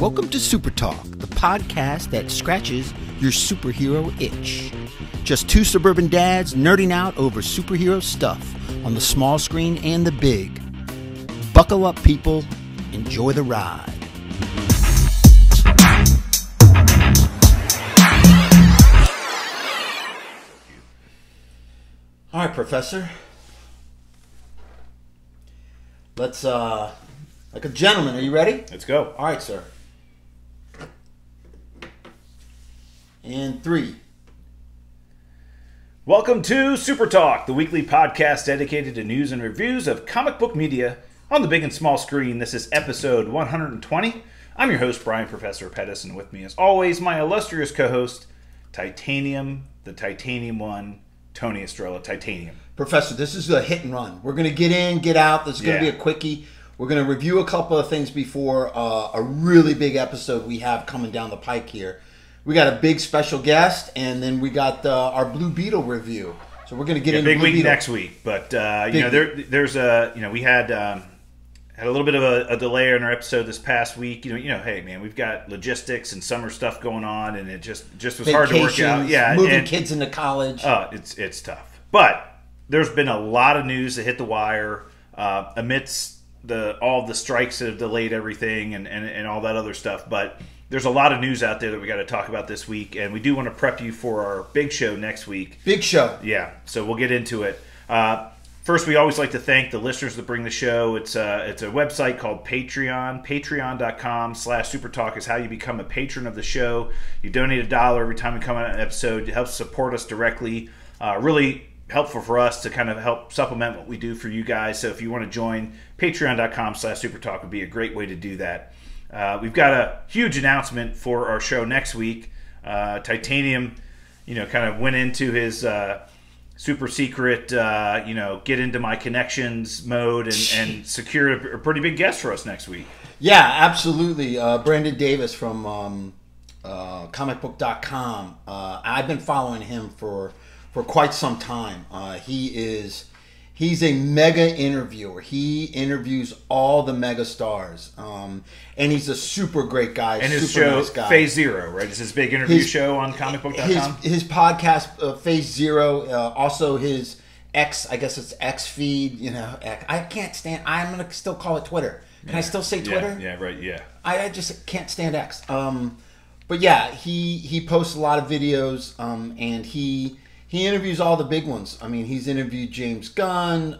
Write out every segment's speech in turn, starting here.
Welcome to SuperTalk, the podcast that scratches your superhero itch. Just two suburban dads nerding out over superhero stuff on the small screen and the big. Buckle up, people. Enjoy the ride. All right, Professor. Let's, like a gentleman, are you ready? Let's go. All right, sir. And 3. Welcome to Super Talk, the weekly podcast dedicated to news and reviews of comic book media on the big and small screen. This is episode 120. I'm your host, Brian Professor Pettis, and with me, as always, my illustrious co-host, Titanium, the Titanium one, Tony Estrella, Titanium. Professor, this is a hit and run. We're going to get in, get out. This is going to be a quickie. We're going to review a couple of things before a really big episode we have coming down the pike here. We got a big special guest, and then we got our Blue Beetle review. So we're going to get into big Blue week Beetle next week, but there's a we had a little bit of a delay in our episode this past week. Hey man, we've got logistics and summer stuff going on, and it just was hard to work out. Yeah, moving kids into college. It's tough, but there's been a lot of news that hit the wire amidst all the strikes that have delayed everything and all that other stuff, but. There's a lot of news out there that we got to talk about this week, and we do want to prep you for our big show next week. Big show. Yeah, so we'll get into it. First, we always like to thank the listeners that bring the show. It's a website called Patreon. Patreon.com/SuperTalk is how you become a patron of the show. You donate $1 every time we come out an episode. It helps support us directly. Really helpful for us to kind of help supplement what we do for you guys. So if you want to join, Patreon.com/SuperTalk would be a great way to do that. We've got a huge announcement for our show next week. Titanium, kind of went into his super secret, get into my connections mode and secured a pretty big guest for us next week. Yeah, absolutely. Brandon Davis from comicbook.com. I've been following him for quite some time. He's a mega interviewer. He interviews all the mega stars. And he's a super great guy. And his show, nice guy. Phase Zero, right? It's his big interview show on comicbook.com. His podcast, Phase Zero, also his X, I guess it's X feed, I can't stand, I'm going to still call it Twitter. Can I still say Twitter? Yeah, right, yeah. I just can't stand X. But yeah, he posts a lot of videos, and he interviews all the big ones. I mean, he's interviewed James Gunn,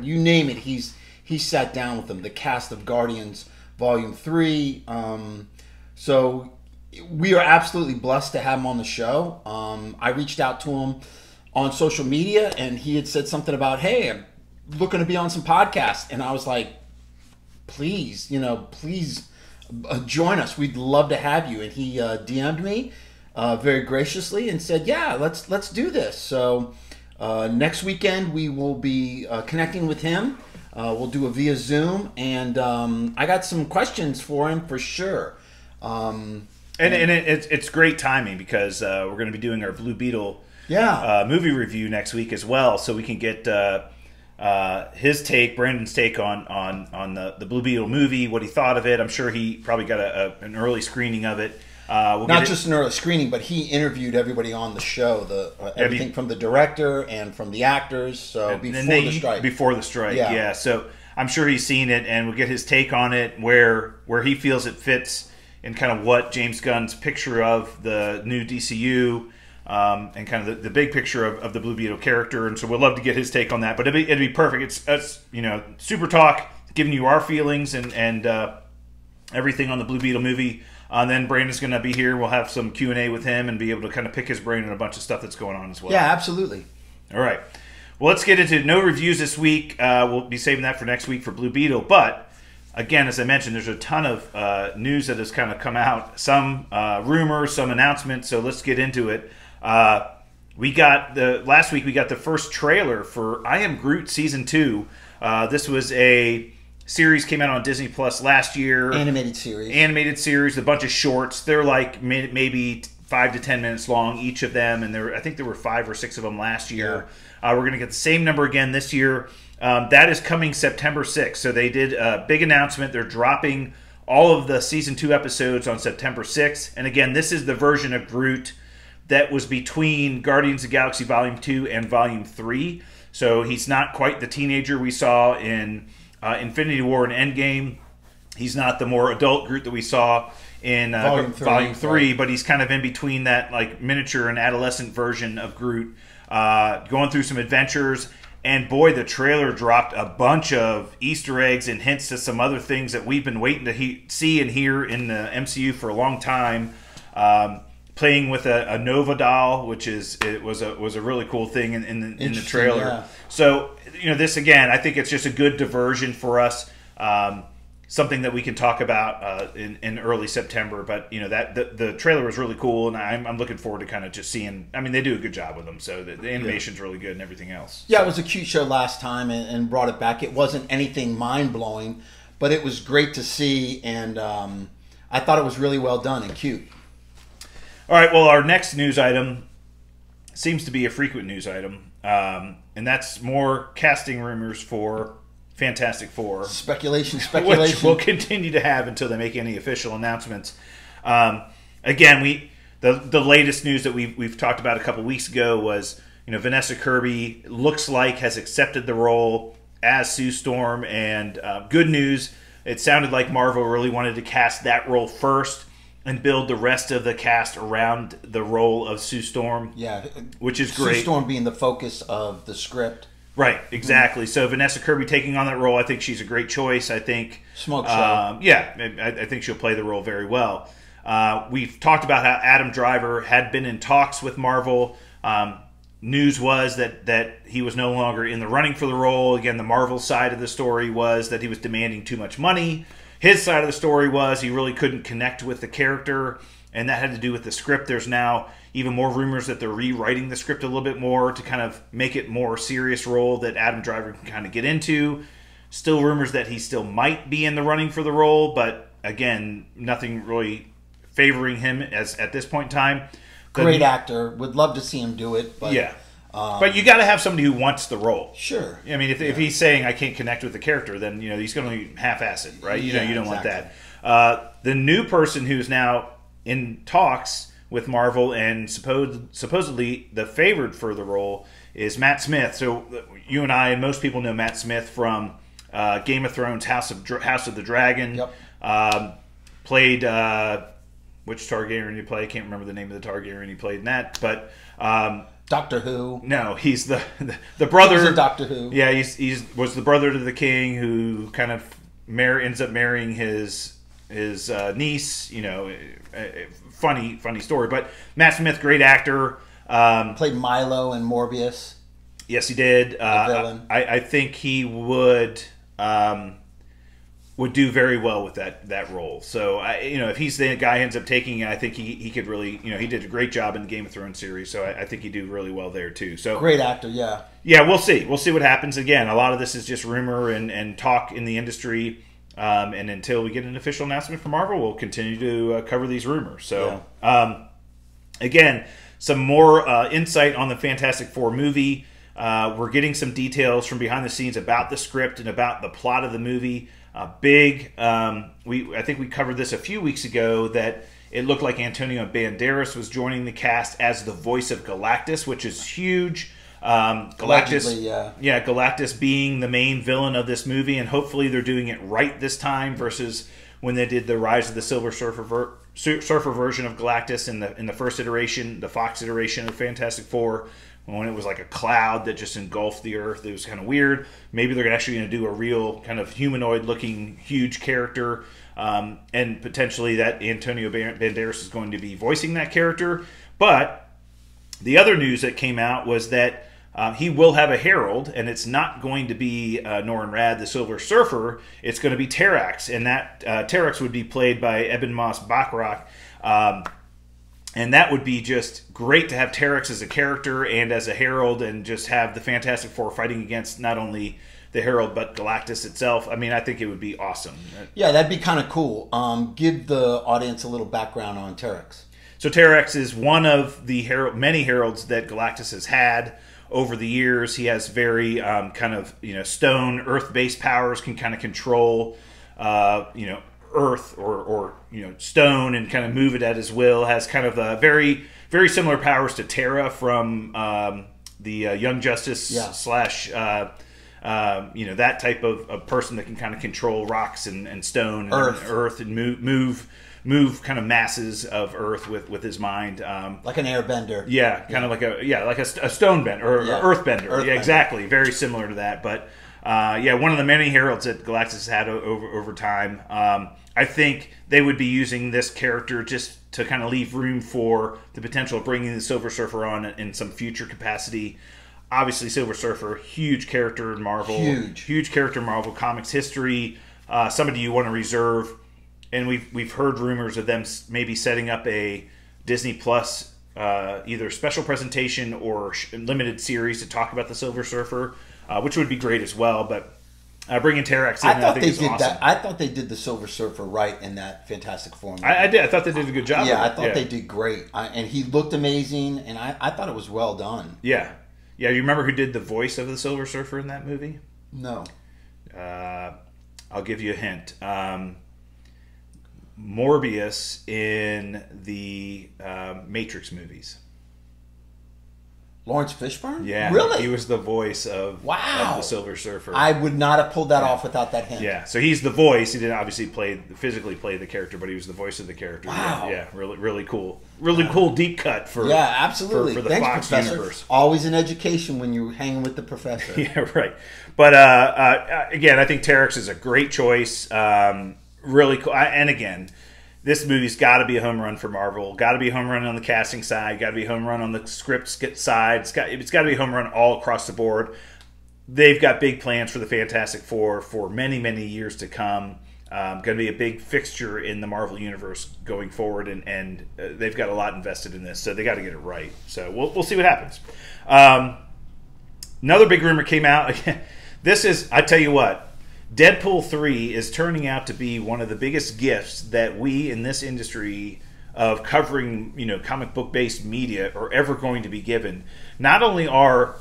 you name it. He's sat down with them. The cast of Guardians Volume 3. So we are absolutely blessed to have him on the show. I reached out to him on social media, and he had said something about, hey, I'm looking to be on some podcasts. And I was like, please join us. We'd love to have you. And he DM'd me very graciously and said, yeah, let's do this. So next weekend we will be connecting with him. We'll do it via Zoom, and I got some questions for him for sure. It's great timing because we're going to be doing our Blue Beetle movie review next week as well, so we can get his take, Brandon's take on the Blue Beetle movie, what he thought of it. I'm sure he probably got an early screening of it. Not just an early screening, but he interviewed everybody on the show, everything from the director and from the actors. So before the strike, yeah. So I'm sure he's seen it, and we'll get his take on it, where he feels it fits in kind of what James Gunn's picture of the new DCU, and kind of the big picture of the Blue Beetle character. And so we'd love to get his take on that. But it'd be perfect. It's Super Talk, giving you our feelings and everything on the Blue Beetle movie. And then Brandon's going to be here. We'll have some Q&A with him and be able to kind of pick his brain on a bunch of stuff that's going on as well. Yeah, absolutely. All right. Well, let's get into no reviews this week. We'll be saving that for next week for Blue Beetle. But, again, as I mentioned, there's a ton of news that has kind of come out. Some rumors, some announcements. So let's get into it. Last week we got the first trailer for I Am Groot Season 2. This was a series, came out on Disney Plus last year. Animated series, a bunch of shorts. They're like maybe 5 to 10 minutes long, each of them, and I think there were 5 or 6 of them last year. We're going to get the same number again this year. That is coming September 6th. So they did a big announcement. They're dropping all of the season 2 episodes on September 6th. And again, this is the version of Groot that was between Guardians of the Galaxy Volume 2 and Volume 3. So he's not quite the teenager we saw in Infinity War and Endgame. He's not the more adult Groot that we saw in Volume 3, but he's kind of in between that like miniature and adolescent version of Groot, going through some adventures. And boy, the trailer dropped a bunch of Easter eggs and hints to some other things that we've been waiting to see and hear in the MCU for a long time. Playing with a Nova doll, which was a really cool thing in the trailer. Yeah. So this again, I think it's just a good diversion for us. Something that we can talk about in early September. But that the trailer was really cool, and I'm looking forward to kind of just seeing. I mean, they do a good job with them, so the animation's really good and everything else. Yeah, so. It was a cute show last time and brought it back. It wasn't anything mind blowing, but it was great to see, and I thought it was really well done and cute. All right, well, our next news item seems to be a frequent news item, and that's more casting rumors for Fantastic Four. Speculation. Which we'll continue to have until they make any official announcements. Again, the latest news that we've talked about a couple weeks ago was Vanessa Kirby looks like has accepted the role as Sue Storm, and good news, it sounded like Marvel really wanted to cast that role first and build the rest of the cast around the role of Sue Storm. Yeah, which is great. Sue Storm being the focus of the script. Right, exactly. So Vanessa Kirby taking on that role, I think she's a great choice. I think smoke show. Yeah, I think she'll play the role very well. We've talked about how Adam Driver had been in talks with Marvel. News was that he was no longer in the running for the role. Again, the Marvel side of the story was that he was demanding too much money. His side of the story was he really couldn't connect with the character, and that had to do with the script. There's now even more rumors that they're rewriting the script a little bit more to kind of make it more serious role that Adam Driver can kind of get into. Still rumors that he still might be in the running for the role, but again, nothing really favoring him at this point in time. Great actor. Would love to see him do it. But, yeah. But you got to have somebody who wants the role. Sure. I mean, if he's saying I can't connect with the character, then he's going to be half-assed it, right? You don't want that. The new person who's now in talks with Marvel and supposedly the favored for the role is Matt Smith. So you and I and most people know Matt Smith from Game of Thrones, House of the Dragon. Yep. Played which Targaryen he played? I can't remember the name of the Targaryen he played in that, but. Doctor Who. No, he's the brother. He was in Doctor Who. Yeah, he was the brother to the king who kind of ends up marrying his niece. Funny story. But Matt Smith, great actor. Played Milo in Morbius. Yes, he did. The villain. I think he would do very well with that role. So if he's the guy who ends up taking it, I think he could really he did a great job in the Game of Thrones series. So I think he'd do really well there too. So great actor, yeah. Yeah, we'll see what happens. Again, a lot of this is just rumor and talk in the industry. And until we get an official announcement from Marvel, we'll continue to cover these rumors. So again, some more insight on the Fantastic Four movie. We're getting some details from behind the scenes about the script and about the plot of the movie. I think we covered this a few weeks ago that it looked like Antonio Banderas was joining the cast as the voice of Galactus, which is huge. Galactus, allegedly, yeah. Galactus being the main villain of this movie, and hopefully they're doing it right this time versus when they did the Rise of the Silver Surfer version of Galactus in the first iteration, the Fox iteration of Fantastic Four. When it was like a cloud that just engulfed the Earth. It was kind of weird. Maybe they're actually going to do a real kind of humanoid-looking huge character, and potentially that Antonio Banderas is going to be voicing that character. But the other news that came out was that he will have a herald, and it's not going to be Norrin Radd, the Silver Surfer. It's going to be Terrax, and that Terrax would be played by Ebon Moss-Bachrach. And that would be just great to have Terrax as a character and as a herald, and just have the Fantastic Four fighting against not only the herald but Galactus itself. I mean, I think it would be awesome. Yeah, that'd be kind of cool. Give the audience a little background on Terrax. So Terrax is one of the many heralds that Galactus has had over the years. He has very kind of stone, earth-based powers, can kind of control earth or stone and kind of move it at his will. Has kind of a very very similar powers to Terra from the Young Justice slash that type of person that can kind of control rocks and stone and earth and move kind of masses of earth with his mind, like an airbender. Kind of like a stone bender or earth bender. Yeah, exactly. Very similar to that, but one of the many heralds that Galactus has had over time. I think they would be using this character just to kind of leave room for the potential of bringing the Silver Surfer on in some future capacity. Obviously, Silver Surfer, huge character in Marvel, huge character in Marvel Comics history. Somebody you want to reserve, and we've heard rumors of them maybe setting up a Disney Plus either special presentation or limited series to talk about the Silver Surfer, which would be great as well. But bringing Terrax in, I think is awesome. I thought they did the Silver Surfer right in that Fantastic Four movie. I did. I thought they did a good job. Yeah, I thought they did great, and he looked amazing, and I thought it was well done. Yeah. Yeah, you remember who did the voice of the Silver Surfer in that movie? No. I'll give you a hint. Morbius in the Matrix movies. Lawrence Fishburne? Yeah. Really? He was the voice of the Silver Surfer. I would not have pulled that off without that hint. Yeah, so he's the voice. He didn't obviously physically play the character, but he was the voice of the character. Wow. Yeah, really, really cool. Really cool deep cut for absolutely. for the Thanks, Fox Professor. universe. Always an education when you're hanging with the professor. Yeah, right. But again, I think Terrax is a great choice. Really cool. And again, this movie's got to be a home run for Marvel. Got to be a home run on the casting side. Got to be a home run on the script side. It's got to be a home run all across the board. They've got big plans for the Fantastic Four for many, many years to come. Going to be a big fixture in the Marvel Universe going forward, and they've got a lot invested in this, so they got to get it right. So we'll see what happens. Another big rumor came out. This is, I tell you what, Deadpool 3 is turning out to be one of the biggest gifts that we in this industry of covering, comic book based media are ever going to be given. Not only are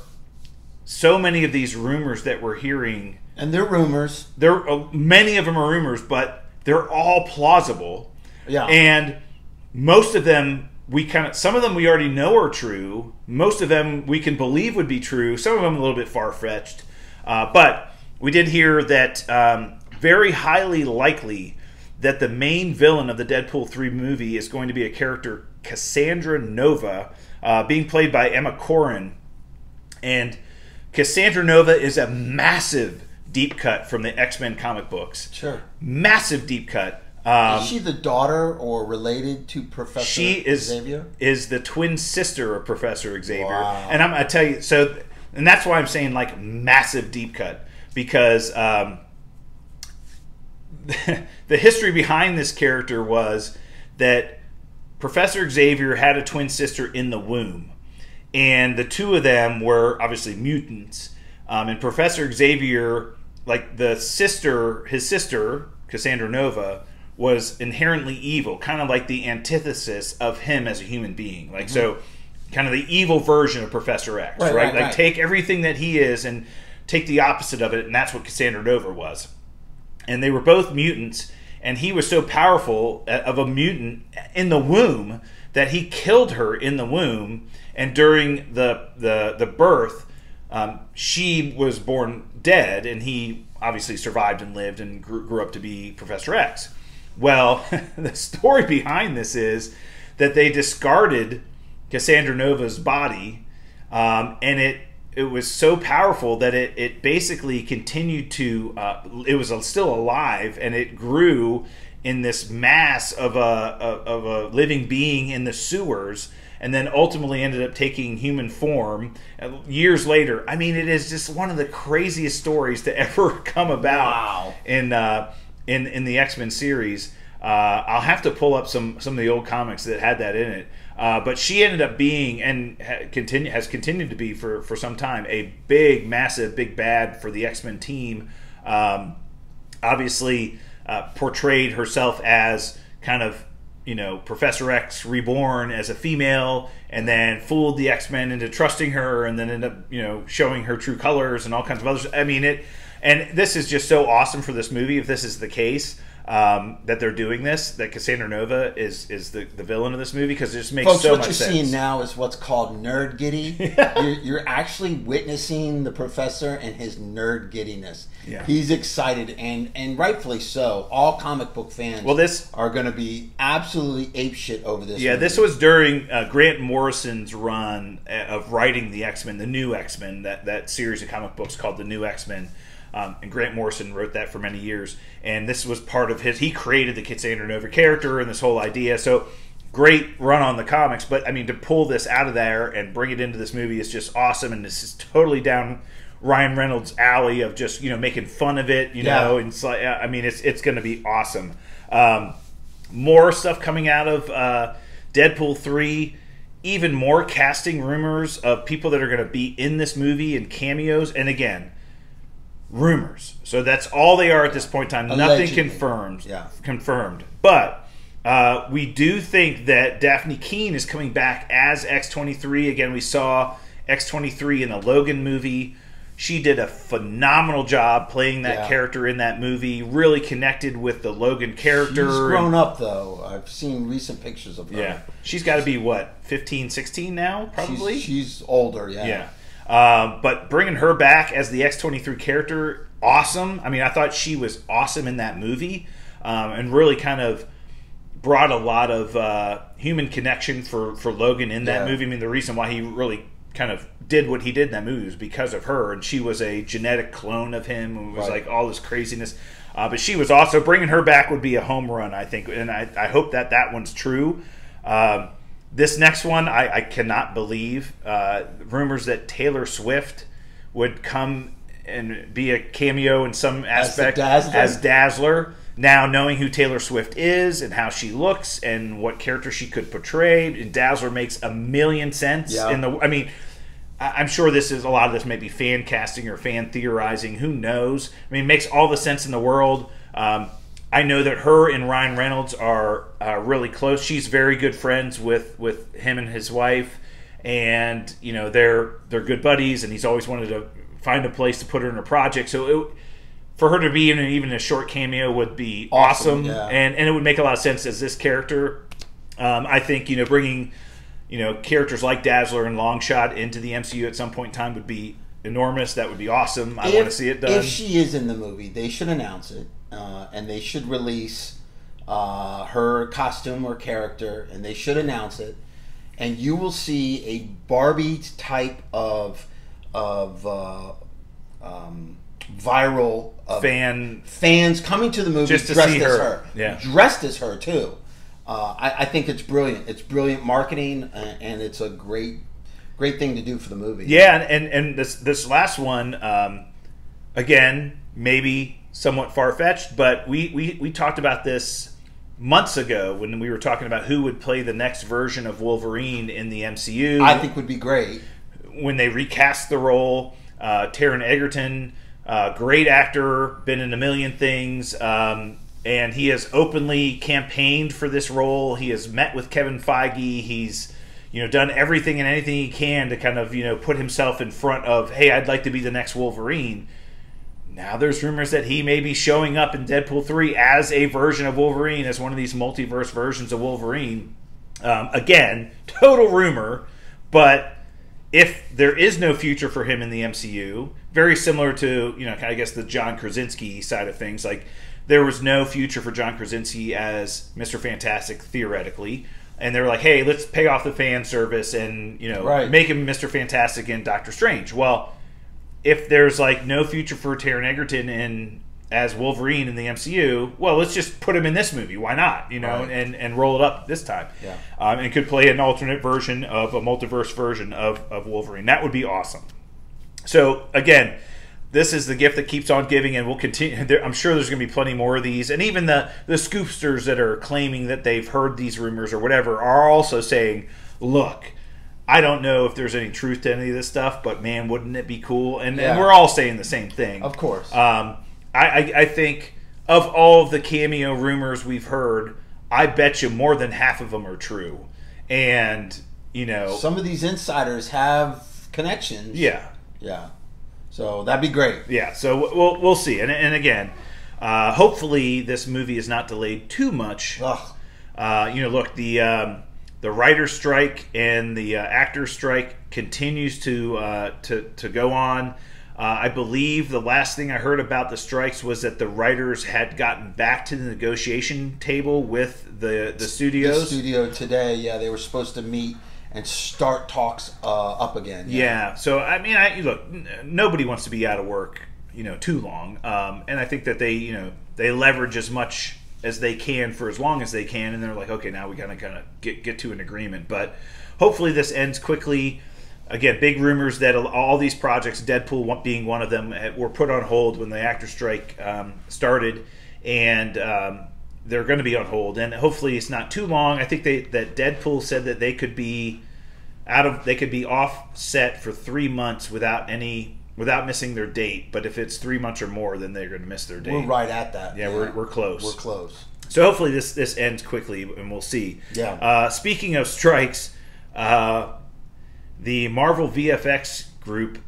so many of these rumors that we're hearing, and they're rumors, many of them are rumors, but they're all plausible. Yeah. And most of them some of them we already know are true. Most of them we can believe would be true. Some of them a little bit far fetched. But we did hear that very highly likely that the main villain of the Deadpool 3 movie is going to be a character, Cassandra Nova, being played by Emma Corrin. And Cassandra Nova is a massive deep cut from the X-Men comic books. Sure. Massive deep cut. Is she the daughter or related to Professor Xavier? She is the twin sister of Professor Xavier. Wow. And I'm going to tell you, and that's why I'm saying massive deep cut. Because the history behind this character was that Professor Xavier had a twin sister in the womb. And the two of them were obviously mutants. And Professor Xavier, his sister, Cassandra Nova, was inherently evil. Kind of like the antithesis of him as a human being. So, kind of the evil version of Professor X, right? Take everything that he is and take the opposite of it, and that's what Cassandra Nova was. And they were both mutants, and he was so powerful of a mutant in the womb that he killed her in the womb, and during the birth, she was born dead, and he obviously survived and lived and grew up to be Professor X. Well, the story behind this is that they discarded Cassandra Nova's body, and it was so powerful that it basically continued to it was still alive, and it grew in this mass of a living being in the sewers, and then ultimately ended up taking human form years later. I mean, it is just one of the craziest stories to ever come about. Wow. In the X-Men series. I'll have to pull up some of the old comics that had that in it. But she ended up being, and has continued to be for some time, a big, massive, big bad for the X-Men team. Obviously, portrayed herself as kind of, Professor X reborn as a female, and then fooled the X-Men into trusting her, and then ended up, showing her true colors and all kinds of others. I mean, and this is just so awesome for this movie if this is the case. that they're doing this, that Cassandra Nova is the villain of this movie, because it just makes Folks, so much what you're sense. seeing now is what's called nerd giddy. You're actually witnessing the professor and his nerd giddiness. Yeah. He's excited, and rightfully so. All comic book fans are going to be absolutely apeshit over this. Yeah, movie. this was during Grant Morrison's run of writing the X-Men, the new X-Men, that series of comic books called the New X-Men. And Grant Morrison wrote that for many years, and this was part of his. He created the Cassandra Nova character and this whole idea. So great run on the comics, but I mean, to pull this out of there and bring it into this movie is just awesome, and this is totally down Ryan Reynolds' alley of just making fun of it, you know. And it's like, I mean, it's going to be awesome. More stuff coming out of Deadpool 3. Even more casting rumors of people that are going to be in this movie and cameos, and again, rumors. So that's all they are at this point in time. Allegedly. Nothing confirmed. Yeah. Confirmed. But we do think that Daphne Keane is coming back as X-23. Again, we saw X-23 in the Logan movie. She did a phenomenal job playing that character in that movie. Really connected with the Logan character. She's grown up, though. I've seen recent pictures of her. Yeah. She's got to be, what, 15, 16 now, probably? She's older, Yeah. But bringing her back as the X-23 character, awesome. I mean, I thought she was awesome in that movie, and really kind of brought a lot of human connection for Logan in that movie. I mean, the reason why he really kind of did what he did in that movie was because of her, and she was a genetic clone of him, and it was like all this craziness. But she was also, bringing her back would be a home run, I think, and I hope that one's true. This next one, I cannot believe. Rumors that Taylor Swift would come and be a cameo in some aspect as Dazzler. Now, knowing who Taylor Swift is and how she looks and what character she could portray, and Dazzler makes a million sense. I mean, I'm sure a lot of this may be fan casting or fan theorizing. Who knows? I mean, it makes all the sense in the world. I know that her and Ryan Reynolds are really close. She's very good friends with him and his wife, and they're good buddies. And he's always wanted to find a place to put her in a project. So for her to be in even a short cameo would be awesome, and it would make a lot of sense as this character. I think bringing characters like Dazzler and Longshot into the MCU at some point in time would be enormous. That would be awesome. I want to see it done. If she is in the movie, they should announce it. And they should release her costume or character, and they should announce it. And you will see a Barbie type of viral fans coming to the movie just to dressed see as her. Dressed as her too. I think it's brilliant. It's brilliant marketing, and it's a great thing to do for the movie. Yeah, and this last one, again, maybe somewhat far-fetched, but we talked about this months ago when we were talking about who would play the next version of Wolverine in the MCU. I think would be great. When they recast the role, Taron Egerton, great actor, been in a million things, and he has openly campaigned for this role. He has met with Kevin Feige. He's done everything and anything he can to kind of put himself in front of, hey, I'd like to be the next Wolverine. Now there's rumors that he may be showing up in Deadpool 3 as a version of Wolverine, as one of these multiverse versions of Wolverine. Again, total rumor, but if there is no future for him in the MCU, very similar to, I guess the John Krasinski side of things, like there was no future for John Krasinski as Mr. Fantastic, theoretically. And they were like, hey, let's pay off the fan service and, make him Mr. Fantastic and Doctor Strange. Well, if there's no future for Taron Egerton as Wolverine in the MCU, well, let's just put him in this movie. Why not? And roll it up this time. Yeah. And could play an alternate version of a multiverse version of Wolverine. That would be awesome. So again, this is the gift that keeps on giving, and we'll continue. I'm sure there's going to be plenty more of these, and even the scoopsters that are claiming that they've heard these rumors or whatever are also saying, look, I don't know if there's any truth to any of this stuff, but man, wouldn't it be cool? And we're all saying the same thing. Of course. I think of all of the cameo rumors we've heard, I bet you more than half of them are true. And, some of these insiders have connections. Yeah. Yeah. So that'd be great. Yeah, so we'll see. And again, Hopefully, this movie is not delayed too much. Look, the writer's strike and the actor's strike continues to go on. I believe the last thing I heard about the strikes was that the writers had gotten back to the negotiation table with the studios. The studio today, yeah, they were supposed to meet and start talks up again. Yeah. So I mean, look, nobody wants to be out of work, too long, and I think that they leverage as much as they can for as long as they can, and they're like, okay, now we gotta kind of get to an agreement. But hopefully this ends quickly. Again, big rumors that all these projects, Deadpool being one of them, were put on hold when the actor strike started, and they're going to be on hold. And hopefully, it's not too long. I think that Deadpool said that they could be offset for 3 months without missing their date. But if it's 3 months or more, then they're going to miss their date. We're right at that. Yeah, we're close. We're close. So hopefully this ends quickly, and we'll see. Yeah. Speaking of strikes. The Marvel VFX group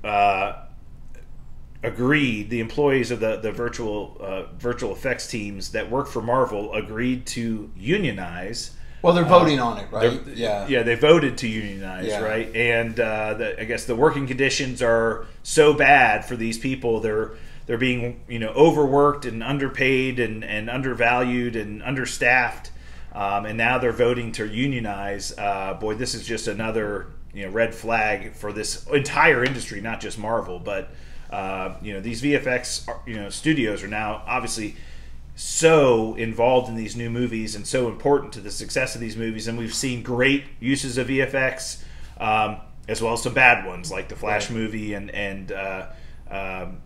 agreed. The employees of the virtual effects teams that work for Marvel agreed to unionize. Well, they're voting on it, right? Yeah, they voted to unionize, right? And I guess the working conditions are so bad for these people. They're being overworked and underpaid and undervalued and understaffed, and now they're voting to unionize. Boy, this is just another red flag for this entire industry, not just Marvel. But these VFX studios are now obviously so involved in these new movies and so important to the success of these movies, and we've seen great uses of VFX as well as some bad ones like the Flash movie and the Ant-Man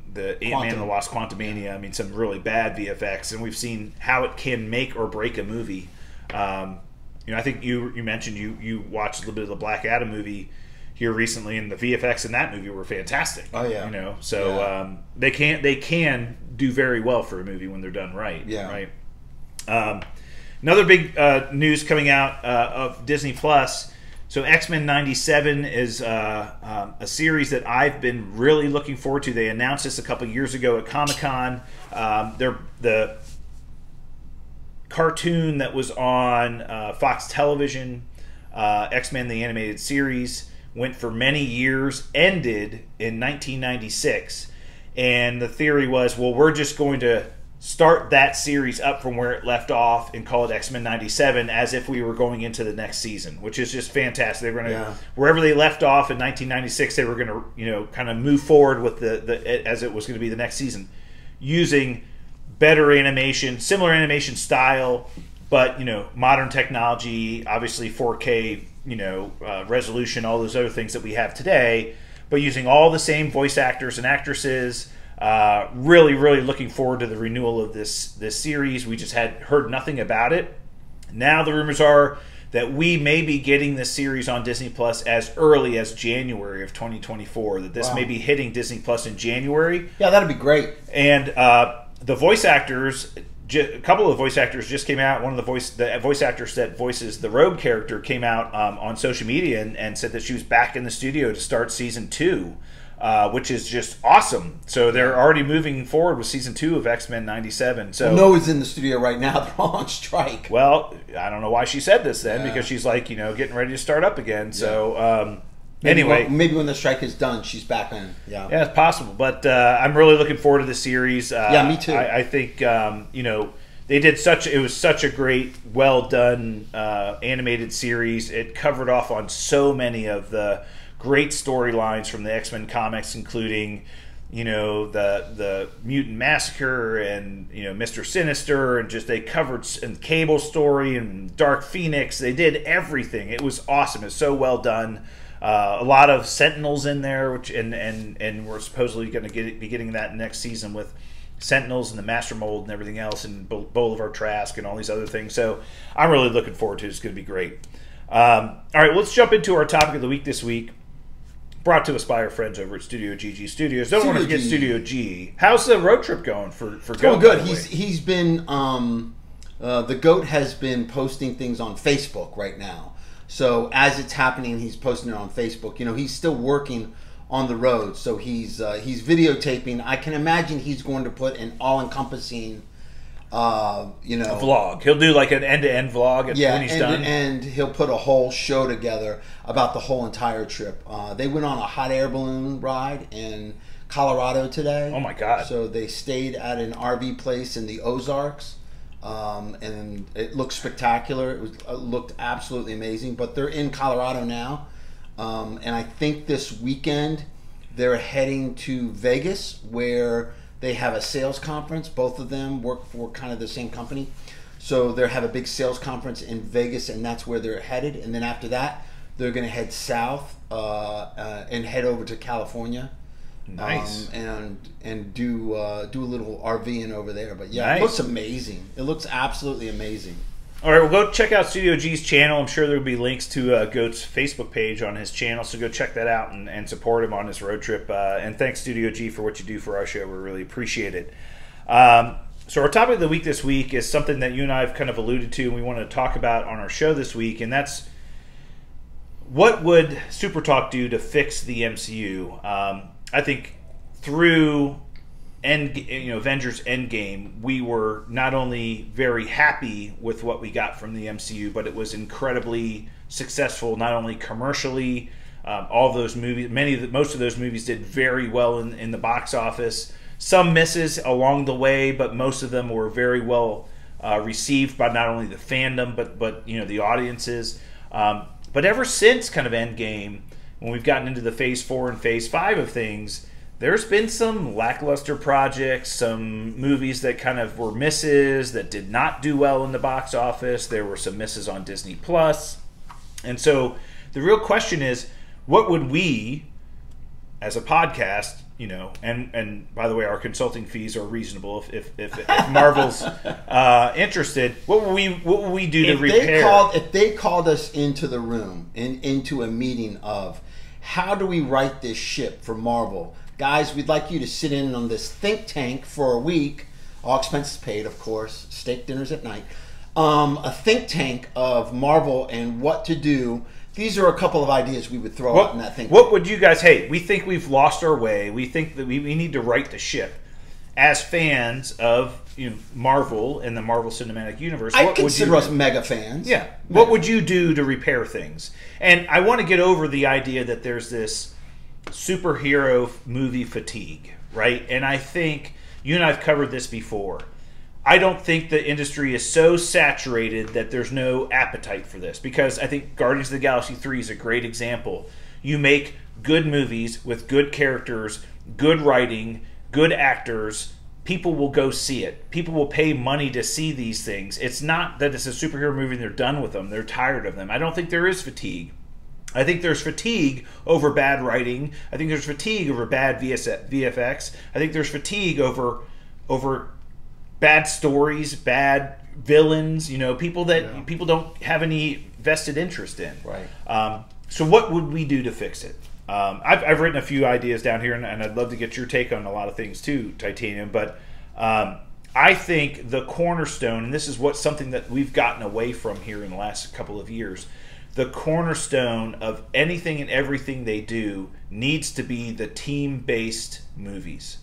and the Wasp: Quantumania. I mean, some really bad VFX, and we've seen how it can make or break a movie. I think you mentioned you watched a little bit of the Black Adam movie here recently, and the VFX in that movie were fantastic. Oh yeah, they can do very well for a movie when they're done right. Yeah, right. Another big news coming out of Disney Plus. So X-Men '97 is a series that I've been really looking forward to. They announced this a couple years ago at Comic-Con. The cartoon that was on Fox Television, X-Men the Animated Series, went for many years, ended in 1996. And the theory was, well, we're just going to start that series up from where it left off and call it X-Men '97 as if we were going into the next season, which is just fantastic. They're going to wherever they left off in 1996, they were going to kind of move forward with as it was going to be the next season, using better animation, similar animation style, but modern technology, obviously 4K, resolution, all those other things that we have today, but using all the same voice actors and actresses. Really, really looking forward to the renewal of this series. We just had heard nothing about it. Now the rumors are that we may be getting this series on Disney Plus as early as January of 2024. That this may be hitting Disney Plus in January. Yeah, that'd be great. And the voice actors, a couple of the voice actors just came out. One of the voice actors that voices the Rogue character came out on social media and said that she was back in the studio to start season 2. Which is just awesome. So they're already moving forward with season 2 of X-Men '97. So Noah's in the studio right now. They're all on strike. Well, I don't know why she said this then, because she's like, getting ready to start up again. So anyway, maybe when the strike is done, she's back in. Yeah, it's possible. But I'm really looking forward to the series. Me too. I think they did it was such a great, well done animated series. It covered off on so many of the great storylines from the X-Men comics, including, the Mutant Massacre and, Mr. Sinister, and just they covered Cable story and Dark Phoenix. They did everything. It was awesome. It was so well done. A lot of Sentinels in there, which and we're supposedly going to be getting that next season with Sentinels and the Master Mold and everything else, and Bolivar Trask and all these other things. So I'm really looking forward to it. It's going to be great. All right, let's jump into our topic of the week this week. Brought to us by our friends over at Studio GG Studios. Don't want to forget Studio G. How's the road trip going for Goat? Oh, good. He's been the Goat has been posting things on Facebook right now. So as it's happening, he's posting it on Facebook. He's still working on the road, so he's videotaping. I can imagine he's going to put an all-encompassing You know, a vlog. He'll do like an end-to-end vlog when he's done. And he'll put a whole show together about the whole entire trip. They went on a hot air balloon ride in Colorado today. Oh my God. So they stayed at an RV place in the Ozarks. And it looked spectacular. It looked absolutely amazing. But they're in Colorado now. And I think this weekend they're heading to Vegas, where they have a sales conference. Both of them work for kind of the same company. So they have a big sales conference in Vegas, and that's where they're headed. And then after that, they're going to head south and head over to California. Nice. And do a little RVing over there. But yeah, nice. It looks amazing. It looks absolutely amazing. All right, well, go check out Studio G's channel. I'm sure there will be links to Goat's Facebook page on his channel, so go check that out and support him on his road trip. And thanks, Studio G, for what you do for our show. We really appreciate it. So our topic of the week this week is something that you and I have kind of alluded to and we want to talk about on our show this week, and that's what would SuperTalk do to fix the MCU? I think through Avengers Endgame, we were not only very happy with what we got from the MCU, but it was incredibly successful, not only commercially. All those movies, most of those movies did very well in the box office. Some misses along the way, but most of them were very well received by not only the fandom, but the audiences. But ever since kind of Endgame, when we've gotten into the Phase 4 and Phase 5 of things, there's been some lackluster projects, some movies that kind of were misses, that did not do well in the box office. There were some misses on Disney Plus. And so the real question is, what would we, as a podcast, and by the way, our consulting fees are reasonable if Marvel's interested, what would we do to repair? If they called us into the room and into a meeting of, how do we right this ship for Marvel? Guys, we'd like you to sit in on this think tank for a week, all expenses paid, of course, steak dinners at night, a think tank of Marvel and what to do. These are a couple of ideas we would throw out in that think tank. What would you guys, we think we've lost our way. We think that we need to right the ship. As fans of Marvel and the Marvel Cinematic Universe, I consider us mega fans. Yeah. What would you do to repair things? And I want to get over the idea that there's this superhero movie fatigue, right? And I think you and I've covered this before. I don't think the industry is so saturated that there's no appetite for this, because I think Guardians of the Galaxy 3 is a great example. You make good movies with good characters, good writing, good actors, people will go see it. People will pay money to see these things. It's not that it's a superhero movie and they're done with them. They're tired of them. I don't think there is fatigue. I think there's fatigue over bad writing. I think there's fatigue over bad VFX. I think there's fatigue over bad stories, bad villains. People that people don't have any vested interest in. Right. So what would we do to fix it? I've written a few ideas down here, and I'd love to get your take on a lot of things too, Titanium. But I think the cornerstone, and this is something that we've gotten away from here in the last couple of years, the cornerstone of anything and everything they do needs to be the team-based movies.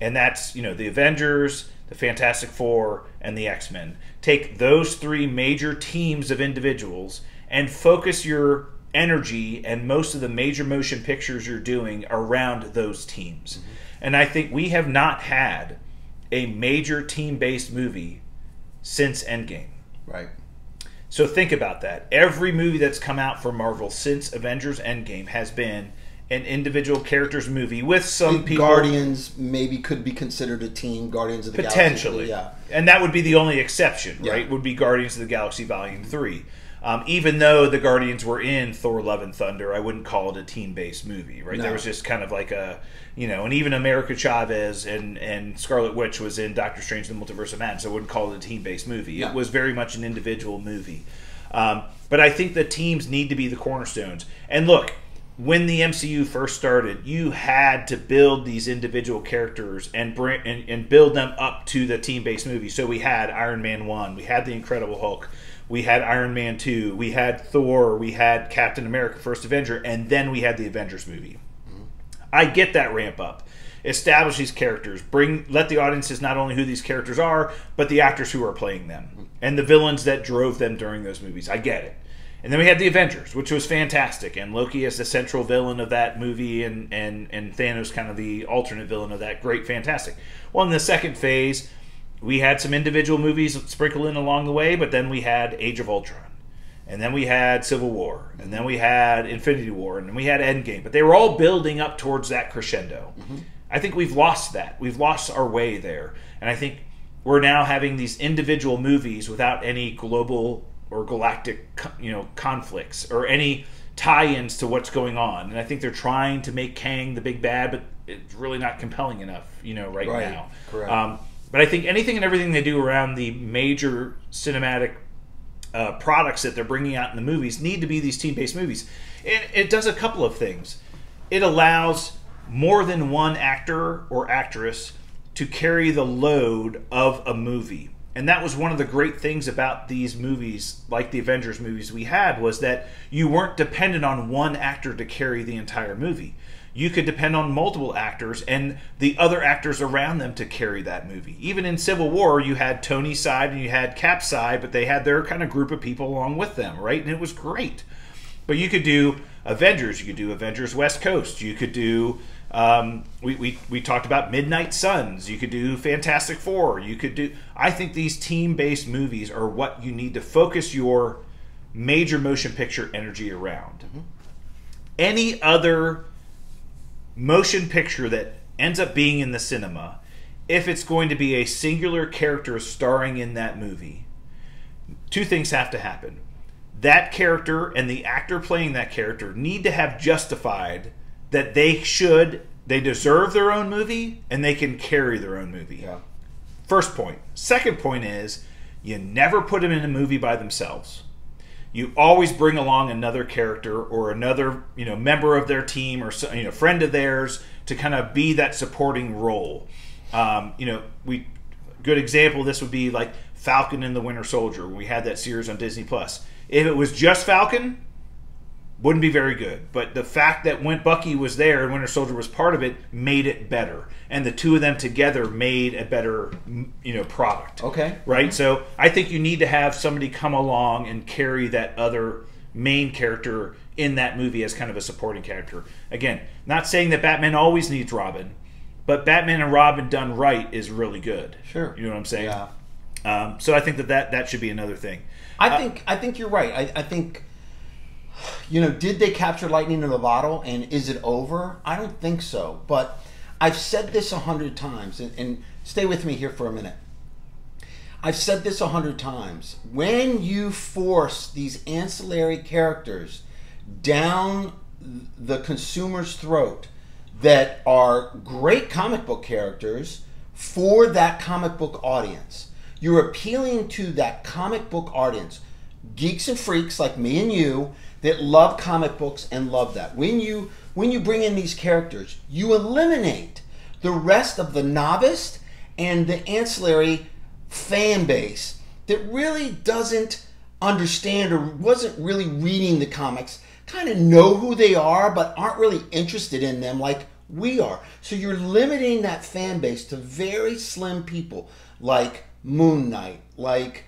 And that's, the Avengers, the Fantastic Four, and the X-Men. Take those three major teams of individuals and focus your energy and most of the major motion pictures you're doing around those teams. Mm-hmm. And I think we have not had a major team-based movie since Endgame. Right. So think about that. Every movie that's come out for Marvel since Avengers Endgame has been an individual character's movie with some people. Guardians maybe could be considered a team. Guardians of the Galaxy. Potentially. Yeah. And that would be the only exception, right? Yeah. Would be Guardians of the Galaxy Volume 3. Even though the Guardians were in Thor: Love and Thunder, I wouldn't call it a team-based movie, right? No. There was just kind of like a, and even America Chavez and Scarlet Witch was in Doctor Strange: The Multiverse of Madness, so I wouldn't call it a team-based movie. No. It was very much an individual movie. But I think the teams need to be the cornerstones. And look, when the MCU first started, you had to build these individual characters and build them up to the team-based movie. So we had Iron Man 1, we had the Incredible Hulk, we had Iron Man 2, we had Thor, we had Captain America: First Avenger, and then we had the Avengers movie. Mm-hmm. I get that ramp up. establish these characters, let the audiences not only who these characters are, but the actors who are playing them and the villains that drove them during those movies. I get it. And then we had the Avengers, which was fantastic, and Loki as the central villain of that movie, and Thanos kind of the alternate villain of that. Great, fantastic. Well, in the second phase, we had some individual movies sprinkled in along the way, but then we had Age of Ultron, and then we had Civil War, and then we had Infinity War, and then we had Endgame. But they were all building up towards that crescendo. Mm-hmm. I think we've lost that. We've lost our way there, and I think we're now having these individual movies without any global or galactic, conflicts or any tie-ins to what's going on. And I think they're trying to make Kang the big bad, but it's really not compelling enough, right now. Correct. But I think anything and everything they do around the major cinematic products that they're bringing out in the movies need to be these team-based movies. And it does a couple of things. It allows more than one actor or actress to carry the load of a movie. And that was one of the great things about these movies, like the Avengers movies we had, was that you weren't dependent on one actor to carry the entire movie. You could depend on multiple actors and the other actors around them to carry that movie. Even in Civil War, you had Tony's side and you had Cap's side, but they had their kind of group of people along with them, right? And it was great. But you could do Avengers. You could do Avengers West Coast. You could do... we talked about Midnight Suns. You could do Fantastic Four. You could do... I think these team-based movies are what you need to focus your major motion picture energy around. Mm-hmm. Any other motion picture that ends up being in the cinema, if it's going to be a singular character starring in that movie, two things have to happen. That character and the actor playing that character need to have justified that they deserve their own movie and they can carry their own movie. Yeah. First point. Second point is you never put them in a movie by themselves. You always bring along another character or another, member of their team or friend of theirs to kind of be that supporting role. Good example of this would be like Falcon and the Winter Soldier when we had that series on Disney Plus. If it was just Falcon, wouldn't be very good. But the fact that when Bucky was there and Winter Soldier was part of it made it better. And the two of them together made a better, product. Okay. Right? So I think you need to have somebody come along and carry that other main character in that movie as kind of a supporting character. Again, not saying that Batman always needs Robin, but Batman and Robin done right is really good. Sure. You know what I'm saying? Yeah. So I think that should be another thing. I think you're right. I think... did they capture lightning in a bottle and is it over? I don't think so. But I've said this 100 times, and stay with me here for a minute. I've said this 100 times. When you force these ancillary characters down the consumer's throat that are great comic book characters for that comic book audience, you're appealing to that comic book audience. Geeks and freaks like me and you that love comic books and love that. When you bring in these characters, you eliminate the rest of the novice and the ancillary fan base that really doesn't understand or wasn't really reading the comics, kind of know who they are but aren't really interested in them like we are. So you're limiting that fan base to very slim people like Moon Knight, like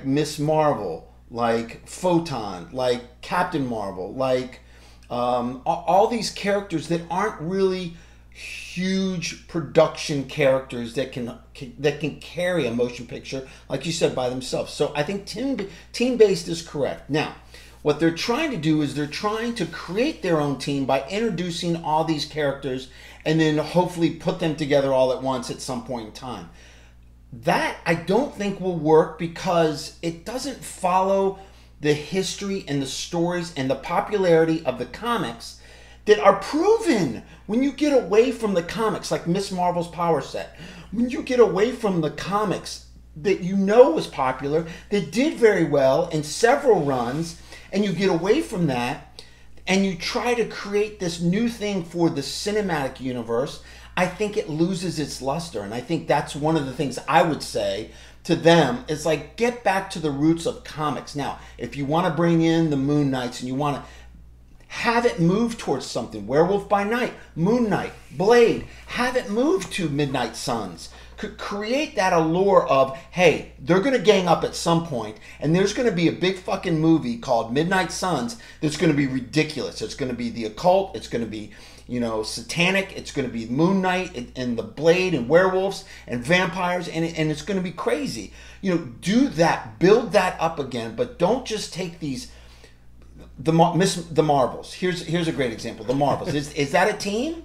Miss Marvel, like Photon, like Captain Marvel, like all these characters that aren't really huge production characters that can carry a motion picture, like you said, by themselves. So I think team-based is correct. Now, what they're trying to do is they're trying to create their own team by introducing all these characters and then hopefully put them together all at once at some point in time. That I don't think will work because it doesn't follow the history and the stories and the popularity of the comics that are proven. When you get away from the comics, like Miss Marvel's Power Set, when you get away from the comics that was popular, that did very well in several runs, and you get away from that and you try to create this new thing for the cinematic universe, I think it loses its luster. And I think that's one of the things I would say to them. It's like, get back to the roots of comics. Now, if you want to bring in the Moon Knights and you want to have it move towards something. Werewolf by Night, Moon Knight, Blade. Have it move to Midnight Suns. Create that allure of, hey, they're going to gang up at some point, and there's going to be a big fucking movie called Midnight Suns that's going to be ridiculous. It's going to be the occult. It's going to be, satanic. It's going to be Moon Knight and the Blade and werewolves and vampires, and it's going to be crazy. Do that. Build that up again, but don't just take these... The Marvels. Here's a great example. The Marvels. Is that a team?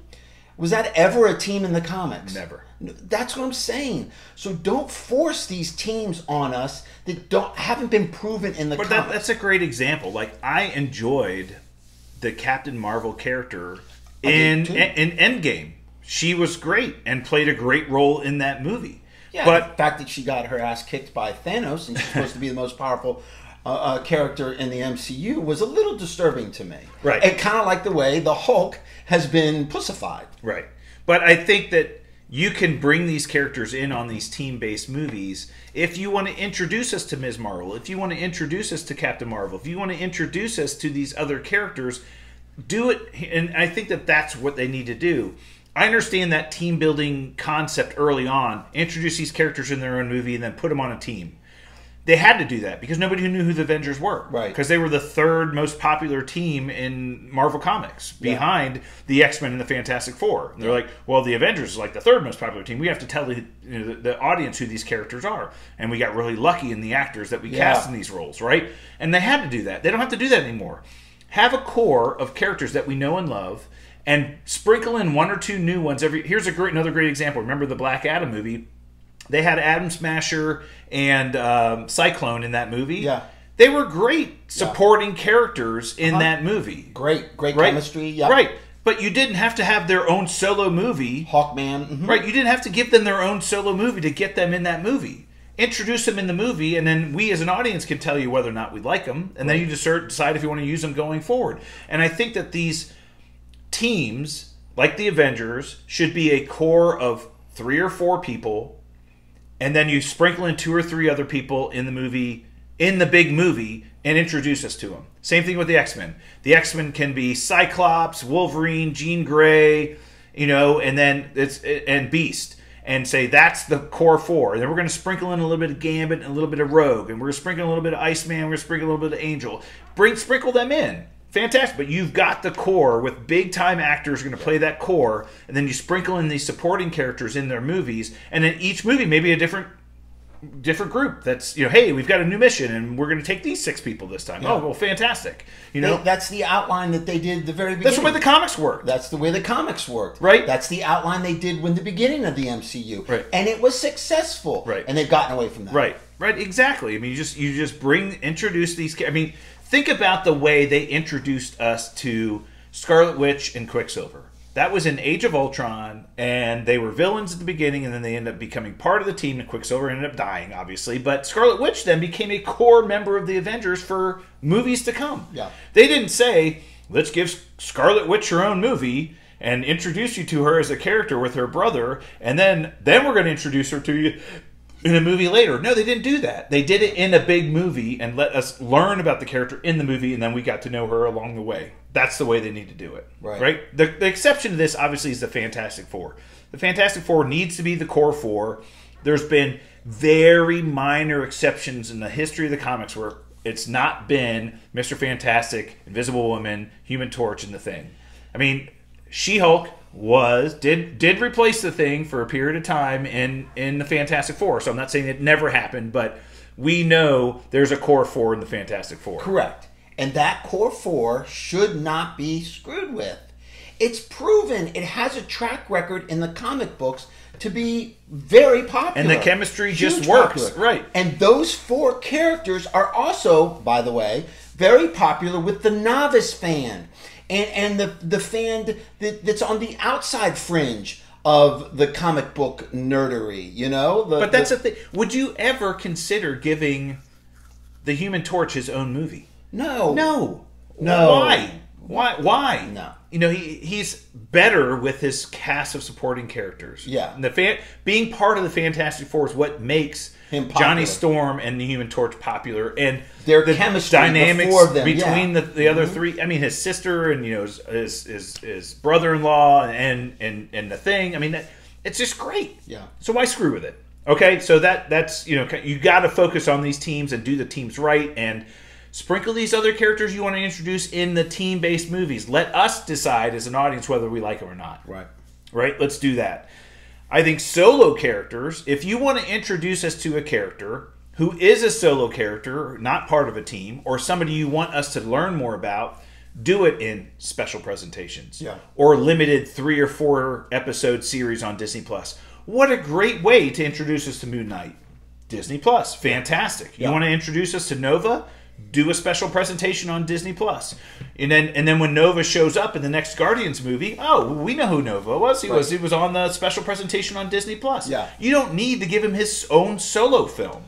Was that ever a team in the comics? Never. That's what I'm saying. So don't force these teams on us that haven't been proven in the comics. But that's a great example. Like, I enjoyed the Captain Marvel character in Endgame. She was great and played a great role in that movie. Yeah, but the fact that she got her ass kicked by Thanos and she's supposed to be the most powerful character in the MCU was a little disturbing to me. Right. And kind of like the way the Hulk has been pussified. Right. But I think that you can bring these characters in on these team-based movies if you want to introduce us to Ms. Marvel, if you want to introduce us to Captain Marvel, if you want to introduce us to these other characters, do it. And I think that that's what they need to do. I understand that team-building concept early on. Introduce these characters in their own movie and then put them on a team. They had to do that because nobody knew who the Avengers were. Right. Because they were the third most popular team in Marvel Comics, behind the X-Men and the Fantastic Four. And they're like, well, the Avengers is like the third most popular team. We have to tell the audience who these characters are. And we got really lucky in the actors that we cast in these roles, right? And they had to do that. They don't have to do that anymore. Have a core of characters that we know and love, and sprinkle in one or two new ones every. Here's another great example. Remember the Black Adam movie? They had Atom Smasher and Cyclone in that movie. Yeah. They were great supporting characters in that movie. Great chemistry. Yeah. Right. But you didn't have to have their own solo movie. Hawkman. Mm-hmm. Right. You didn't have to give them their own solo movie to get them in that movie. Introduce them in the movie, and then we as an audience can tell you whether or not we like them, and then you decide if you want to use them going forward. And I think that these teams, like the Avengers, should be a core of 3 or 4 people. And then you sprinkle in 2 or 3 other people in the movie, in the big movie, and introduce us to them. Same thing with the X-Men. The X-Men can be Cyclops, Wolverine, Jean Grey, and Beast, and say that's the core 4. And then we're going to sprinkle in a little bit of Gambit and a little bit of Rogue, and we're going to sprinkle in a little bit of Iceman, we're going to sprinkle a little bit of Angel. Sprinkle them in. Fantastic, but you've got the core with big-time actors going to play that core, and then you sprinkle in these supporting characters in their movies, and in each movie maybe a different group that's, hey, we've got a new mission, and we're going to take these 6 people this time. Yeah. Oh, well, fantastic. That's the outline that they did at the very beginning. That's the way the comics worked. That's the way the comics worked. Right. That's the outline they did when the beginning of the MCU. Right. And it was successful. Right. And they've gotten away from that. Right, exactly. I mean, you just introduce these, think about the way they introduced us to Scarlet Witch and Quicksilver. That was in Age of Ultron, and they were villains at the beginning, and then they ended up becoming part of the team, and Quicksilver ended up dying, obviously. But Scarlet Witch then became a core member of the Avengers for movies to come. Yeah. They didn't say, let's give Scarlet Witch her own movie and introduce you to her as a character with her brother, and then we're going to introduce her to you in a movie later. No, they didn't do that. They did it in a big movie and let us learn about the character in the movie, and then we got to know her along the way. That's the way they need to do it. Right? The exception to this, obviously, is the Fantastic Four. The Fantastic Four needs to be the core 4. There's been very minor exceptions in the history of the comics where it's not been Mr. Fantastic, Invisible Woman, Human Torch, and the Thing. I mean, She-Hulk did replace the Thing for a period of time in the Fantastic Four. So I'm not saying it never happened, but we know there's a core 4 in the Fantastic Four. Correct. And that core 4 should not be screwed with. It's proven it has a track record in the comic books to be very popular. And the chemistry just works. Popular. Right. And those 4 characters are also, by the way, very popular with the novice fan. And the fan that's on the outside fringe of the comic book nerdery, But that's the thing. Would you ever consider giving the Human Torch his own movie? No. Why? Why? No. You know, he's better with his cast of supporting characters. Yeah. And being part of the Fantastic Four is what makes him popular. Johnny Storm and the Human Torch popular, and their the chemistry dynamics them, between the other three. I mean, his sister and his brother-in-law and the Thing. I mean, it's just great. Yeah. So why screw with it? Okay, so that's you got to focus on these teams and do the teams right and sprinkle these other characters you want to introduce in the team-based movies. Let us decide as an audience whether we like them or not. Right? Let's do that. I think solo characters, if you want to introduce us to a character who is a solo character, not part of a team, or somebody you want us to learn more about, do it in special presentations. Yeah. Or limited 3 or 4 episode series on Disney+. What a great way to introduce us to Moon Knight. Disney+. Fantastic. Yeah. You want to introduce us to Nova? Do a special presentation on Disney+. And then when Nova shows up in the next Guardians movie, oh, we know who Nova was. He was on the special presentation on Disney+. Yeah. You don't need to give him his own solo film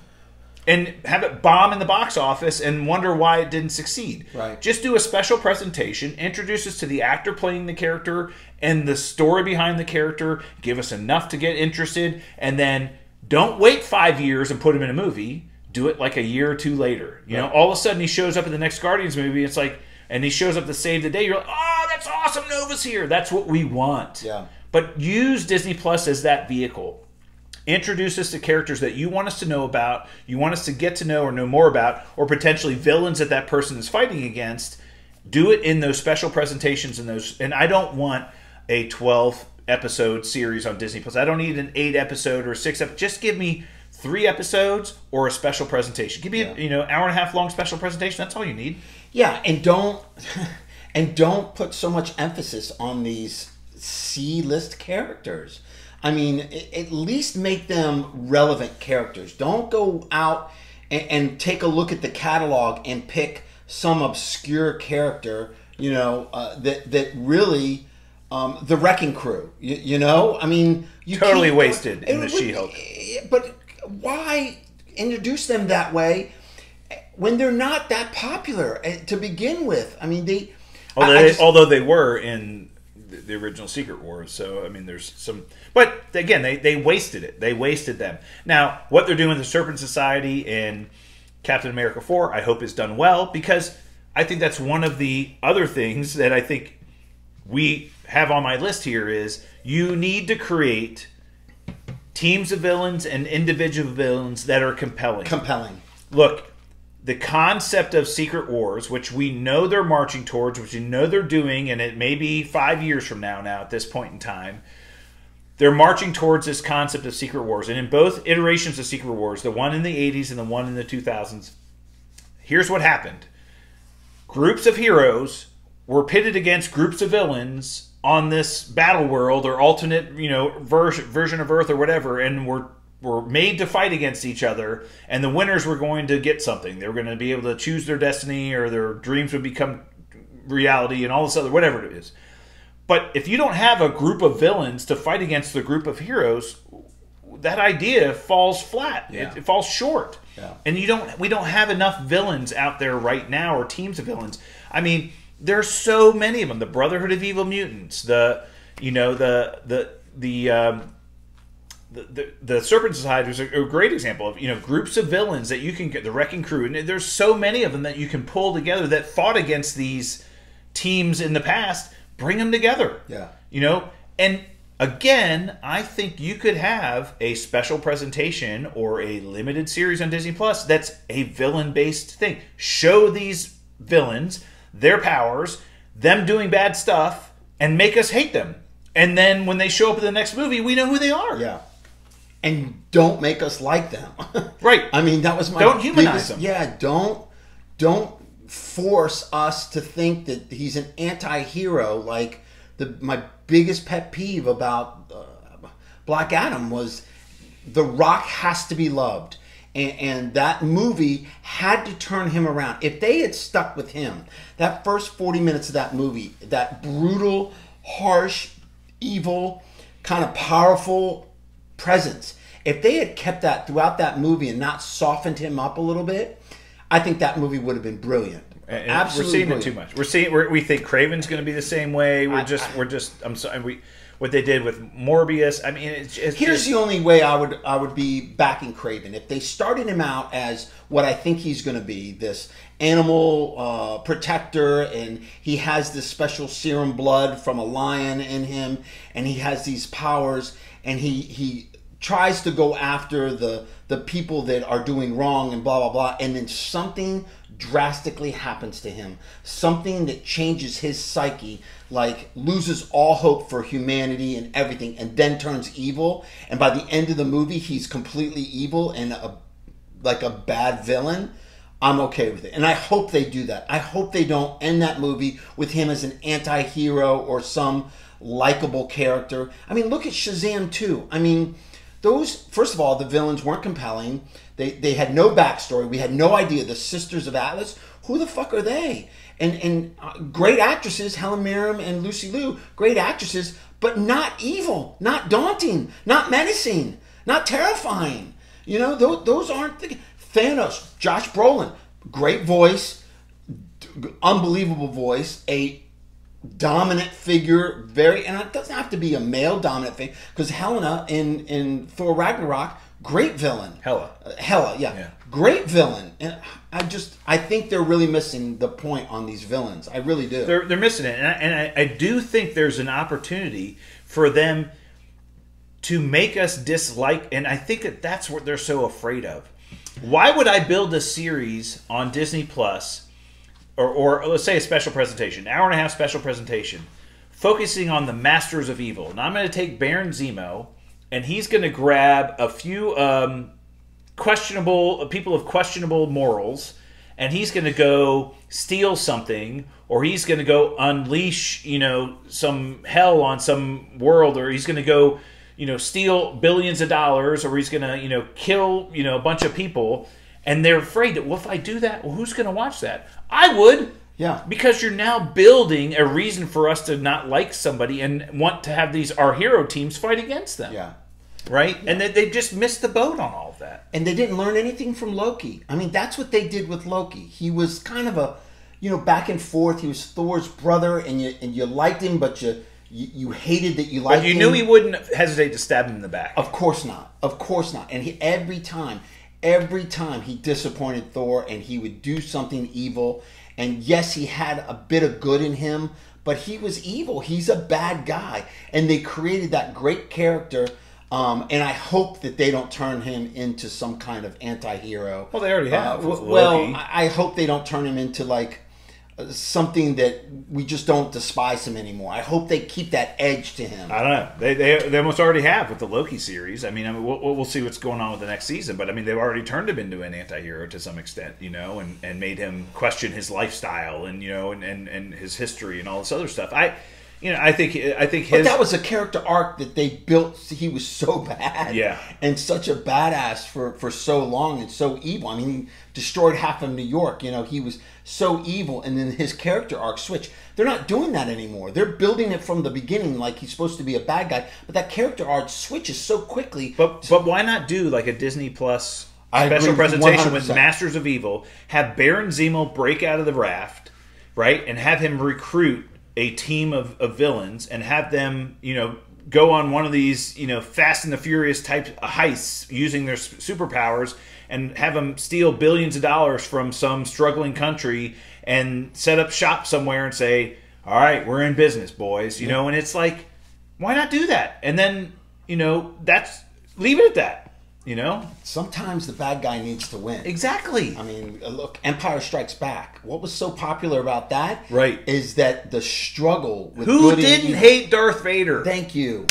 and have it bomb in the box office and wonder why it didn't succeed. Right. Just do a special presentation, introduce us to the actor playing the character and the story behind the character, give us enough to get interested, and then don't wait 5 years and put him in a movie. Do it like a year or 2 later. You know, all of a sudden he shows up in the next Guardians movie. It's like, and he shows up to save the day. You're like, oh, that's awesome. Nova's here. That's what we want. Yeah. But use Disney Plus as that vehicle. Introduce us to characters that you want us to know about, you want us to get to know or know more about, or potentially villains that person is fighting against. Do it in those special presentations and those. And I don't want a 12 episode series on Disney Plus. I don't need an 8 episode or 6 episode. Just give me 3 episodes or a special presentation. Give me hour and a half long special presentation. That's all you need. Yeah, and don't put so much emphasis on these C-list characters. I mean, at least make them relevant characters. Don't go out and take a look at the catalog and pick some obscure character, that really the Wrecking Crew. I mean, you totally wasted in the She-Hulk. But why introduce them that way when they're not that popular to begin with? I mean, although they were in the original Secret Wars, so I mean, there's some. But again, they wasted it. They wasted them. Now, what they're doing with the Serpent Society in Captain America 4, I hope is done well, because I think that's one of the other things that I think we have on my list here is you need to create teams of villains and individual villains that are compelling. Look, the concept of Secret Wars, which we know they're marching towards, which we know they're doing, and it may be 5 years from now at this point in time, they're marching towards this concept of Secret Wars. And in both iterations of Secret Wars, the one in the 80s and the one in the 2000s, here's what happened. Groups of heroes were pitted against groups of villains on this battle world or alternate, version of Earth or whatever, and were made to fight against each other, and the winners were going to get something. They were going to be able to choose their destiny, or their dreams would become reality, and all this other, whatever it is. But if you don't have a group of villains to fight against the group of heroes, that idea falls flat. Yeah. It falls short. Yeah. And we don't have enough villains out there right now, or teams of villains. I mean, there's so many of them. The Brotherhood of Evil Mutants, the Serpent Society is a great example of groups of villains that you can get. The Wrecking Crew, and there's so many of them that you can pull together that fought against these teams in the past. Bring them together. Yeah. And again, I think you could have a special presentation or a limited series on Disney Plus that's a villain-based thing. Show these villains, their powers, them doing bad stuff, and make us hate them. And then when they show up in the next movie, we know who they are. Yeah. And don't make us like them. Right. I mean, that was my Don't humanize them. Yeah, don't force us to think that he's an anti-hero. Like my biggest pet peeve about Black Adam was The Rock has to be loved. And that movie had to turn him around. If they had stuck with him, that first 40 minutes of that movie, that brutal, harsh, evil, kind of powerful presence, if they had kept that throughout that movie and not softened him up a little bit, I think that movie would have been brilliant. And Absolutely we're seeing brilliant. it too much. We think Craven's going to be the same way. We're just. I'm sorry. What they did with Morbius. I mean, it's Here's just, the only way I would be backing Craven. If they started him out as what I think he's going to be, this animal protector, and he has this special serum blood from a lion in him, and he has these powers, and he tries to go after the people that are doing wrong and blah blah blah, and then something drastically happens to him, something that changes his psyche, like loses all hope for humanity and everything, and then turns evil, and by the end of the movie he's completely evil and like a bad villain. I'm okay with it, and I hope they do that. I hope they don't end that movie with him as an anti-hero or some likable character. I mean, look at Shazam 2. I mean, those, first of all, the villains weren't compelling. They had no backstory. We had no idea. The Sisters of Atlas, who the fuck are they? And great actresses, Helen Mirren and Lucy Liu, great actresses, but not evil, not daunting, not menacing, not terrifying. You know, those aren't the... Thanos, Josh Brolin, great voice, unbelievable voice, a dominant figure, and it doesn't have to be a male dominant figure, because Helena in Thor Ragnarok, great villain. Hela, yeah. Great villain. And I think they're really missing the point on these villains. I really do. They're missing it, and I do think there's an opportunity for them to make us dislike, and I think that's what they're so afraid of. Why would I build a series on Disney Plus, or let's say a special presentation, hour and a half special presentation, focusing on the Masters of Evil? And I'm going to take Baron Zemo, and he's going to grab a few people of questionable morals, and he's going to go steal something, or he's going to go unleash, some hell on some world, or he's going to go, steal billions of dollars, or he's going to, kill, a bunch of people. And they're afraid that, well, if I do that, well, who's going to watch that? I would. Yeah. Because you're now building a reason for us to not like somebody and want to have our hero teams fight against them. Yeah. Right? Yeah. And they just missed the boat on all of that. And they didn't learn anything from Loki. I mean, that's what they did with Loki. He was kind of a, back and forth. He was Thor's brother, and you liked him, but you hated that you liked him. But you knew he wouldn't hesitate to stab him in the back. Of course not. Of course not. And every time he disappointed Thor, and he would do something evil. And yes, he had a bit of good in him, but he was evil. He's a bad guy. And they created that great character. And I hope that they don't turn him into some kind of anti-hero. Well, they already have. Well, I hope they don't turn him into like something that we just don't despise him anymore. I hope they keep that edge to him. I don't know. They almost already have with the Loki series. I mean we'll see what's going on with the next season, but I mean they've already turned him into an anti-hero to some extent, and made him question his lifestyle and and his history and all this other stuff. I think his... But that was a character arc that they built. He was so bad, and such a badass for so long and so evil. I mean, he destroyed half of New York. He was so evil, and then his character arc switched. They're not doing that anymore. They're building it from the beginning like he's supposed to be a bad guy, but that character arc switches so quickly. But why not do like a Disney Plus special presentation with Masters of Evil? Have Baron Zemo break out of the raft, right, and have him recruit a team of villains and have them, go on one of these, Fast and the Furious type heists using their superpowers, and have them steal billions of dollars from some struggling country and set up shop somewhere and say, all right, we're in business, boys, and it's like, why not do that? And then, leave it at that. Sometimes the bad guy needs to win. Exactly. I mean, look, Empire Strikes Back. What was so popular about that? Right. Is that the struggle with who didn't hate Darth Vader? Thank you.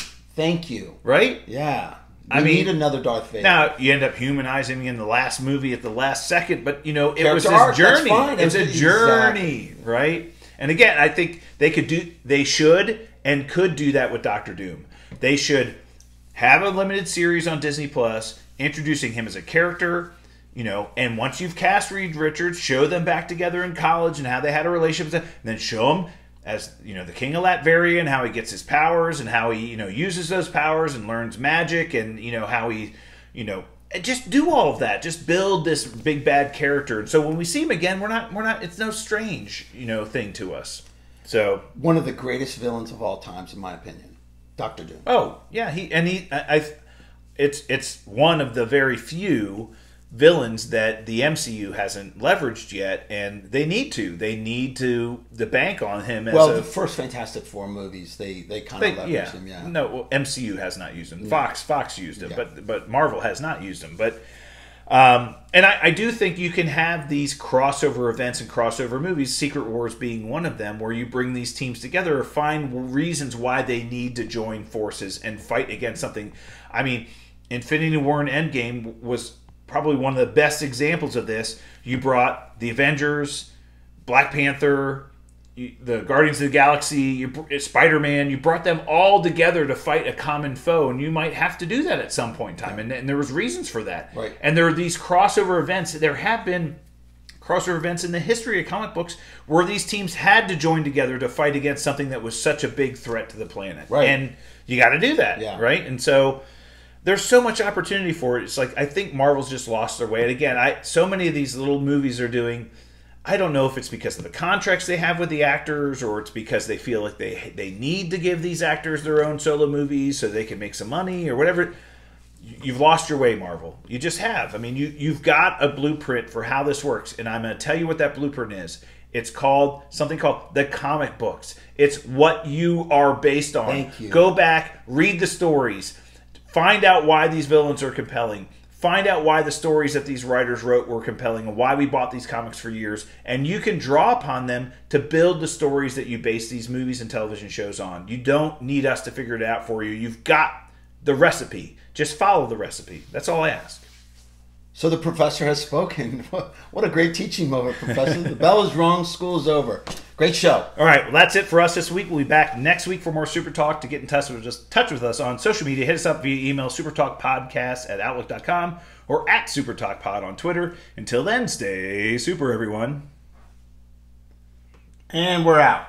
Right? Yeah. We need another Darth Vader. Now you end up humanizing him in the last movie at the last second, but it was his arc, journey. It's a journey, right? And again, I think they should and could do that with Doctor Doom. They should have a limited series on Disney Plus, introducing him as a character, and once you've cast Reed Richards, show them back together in college and how they had a relationship, and then show him as, the King of Latveria and how he gets his powers and how he, uses those powers and learns magic and, how he, just do all of that. Just build this big bad character. And so when we see him again, we're not. It's no strange, thing to us. So one of the greatest villains of all times, in my opinion, Dr. Doom. Oh yeah, it's one of the very few villains that the MCU hasn't leveraged yet, and they need to. They need to bank on him. The first Fantastic Four movies, they kind of leveraged him. Yeah. No, MCU has not used him. Yeah. Fox used him, but Marvel has not used him. But and I do think you can have these crossover events and crossover movies, Secret Wars being one of them, where you bring these teams together or find reasons why they need to join forces and fight against something. I mean, Infinity War and Endgame was probably one of the best examples of this. You brought the Avengers, Black Panther, the Guardians of the Galaxy, Spider-Man. You brought them all together to fight a common foe, and you might have to do that at some point in time. And there was reasons for that. Right. And there are these crossover events. There have been crossover events in the history of comic books where these teams had to join together to fight against something that was such a big threat to the planet. Right. And you got to do that, right? And so there's so much opportunity for it. It's like I think Marvel's just lost their way. And again, so many of these little movies are doing. I don't know if it's because of the contracts they have with the actors, or it's because they feel like they need to give these actors their own solo movies so they can make some money or whatever. You've lost your way, Marvel. You just have. I mean, you've got a blueprint for how this works, and I'm going to tell you what that blueprint is. It's called something called the comic books. It's what you are based on. Thank you. Go back, read the stories. Find out why these villains are compelling. Find out why the stories that these writers wrote were compelling and why we bought these comics for years. And you can draw upon them to build the stories that you base these movies and television shows on. You don't need us to figure it out for you. You've got the recipe. Just follow the recipe. That's all I ask. So the professor has spoken. What a great teaching moment, Professor. The bell is rung. School is over. Great show. All right. Well, that's it for us this week. We'll be back next week for more Super Talk. To get in touch with us on social media, hit us up via email, supertalkpodcast@outlook.com or @supertalkpod on Twitter. Until then, stay super, everyone. And we're out.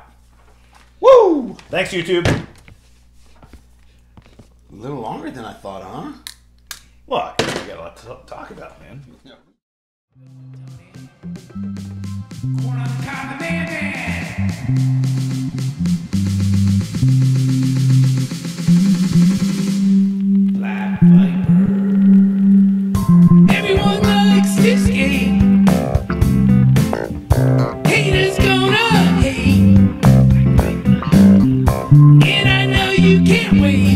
Woo! Thanks, YouTube. A little longer than I thought, huh? Well, we got a lot to talk about, man. Corn on the cob, the man. Black Viper. Everyone likes this game. Haters gonna hate. And I know you can't wait.